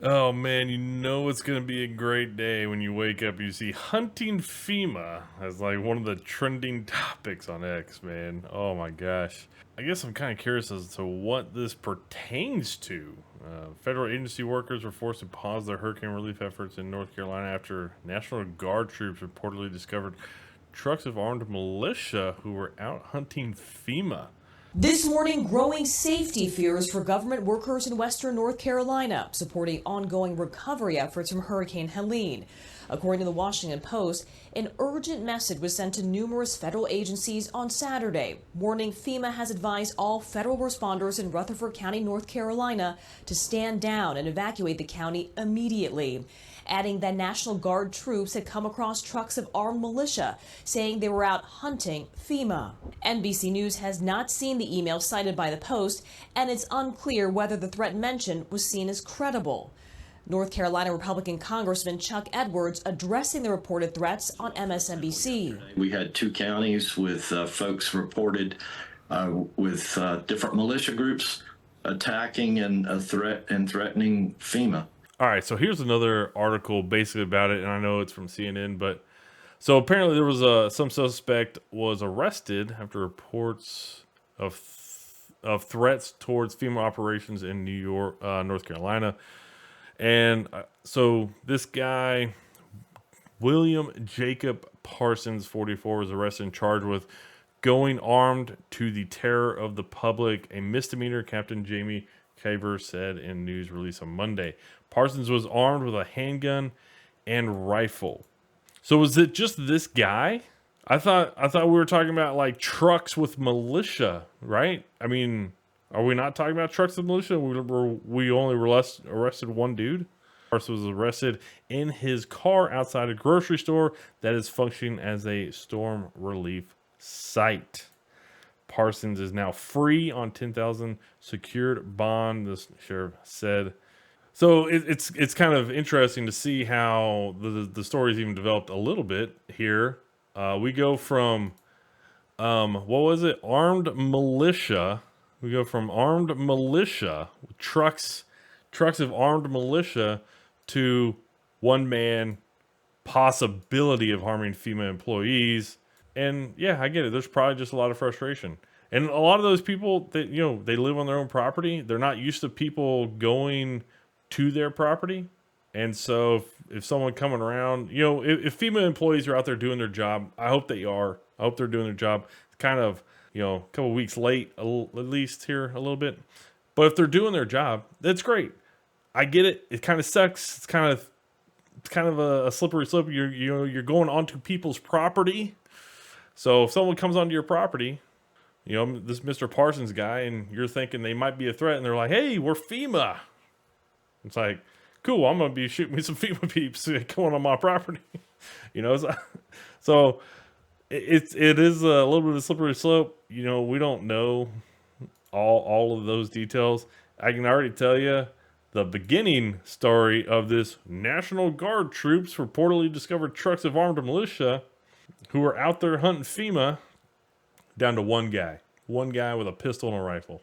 Oh man, you know it's gonna be a great day when you wake up and you see hunting FEMA as like one of the trending topics on X, man. Oh my gosh. I guess I'm kind of curious as to what this pertains to. Federal agency workers were forced to pause their hurricane relief efforts in North Carolina after National Guard troops reportedly discovered trucks of armed militia who were out hunting FEMA. This morning, growing safety fears for government workers in western North Carolina, supporting ongoing recovery efforts from Hurricane Helene. According to the Washington Post, an urgent message was sent to numerous federal agencies on Saturday, warning FEMA has advised all federal responders in Rutherford County, North Carolina, to stand down and evacuate the county immediately, adding that National Guard troops had come across trucks of armed militia, saying they were out hunting FEMA. NBC News has not seen the email cited by the Post, and it's unclear whether the threat mentioned was seen as credible. North Carolina Republican Congressman Chuck Edwards addressing the reported threats on MSNBC. We had two counties with folks reported with different militia groups attacking and threatening FEMA. All right, so here's another article basically about it, and I know it's from CNN, but so apparently there was some suspect was arrested after reports of threats towards FEMA operations in New York, North Carolina, and so this guy, William Jacob Parsons, 44, was arrested and charged with going armed to the terror of the public, a misdemeanor. Captain Jamie Caver said in news release on Monday. Parsons was armed with a handgun and rifle. So was it just this guy? I thought we were talking about like trucks with militia, right? I mean, are we not talking about trucks with militia? We only arrested one dude. Parsons was arrested in his car outside a grocery store that is functioning as a storm relief site. Parsons is now free on $10,000 secured bond, the sheriff said. So it's kind of interesting to see how the story's even developed a little bit here. We go from what was it? Armed militia. We go from armed militia, trucks of armed militia, to one man possibility of harming FEMA employees. And yeah, I get it. There's probably just a lot of frustration. And a lot of those people that, they live on their own property. They're not used to people going to their property. And so if someone coming around, if FEMA employees are out there doing their job, I hope they are. I hope they're doing their job. It's kind of, a couple weeks late, at least here a little bit. But if they're doing their job, that's great. I get it. It kind of sucks. It's kind of a slippery slope. You're going onto people's property. So if someone comes onto your property, this Mr. Parsons guy, and you're thinking they might be a threat, and they're like, "Hey, we're FEMA." It's like, cool. I'm gonna be shooting me some FEMA peeps going on my property, So it is a little bit of a slippery slope. We don't know all of those details. I can already tell you the beginning story of this. National Guard troops reportedly discovered trucks of armed militia who were out there hunting FEMA, down to one guy with a pistol and a rifle.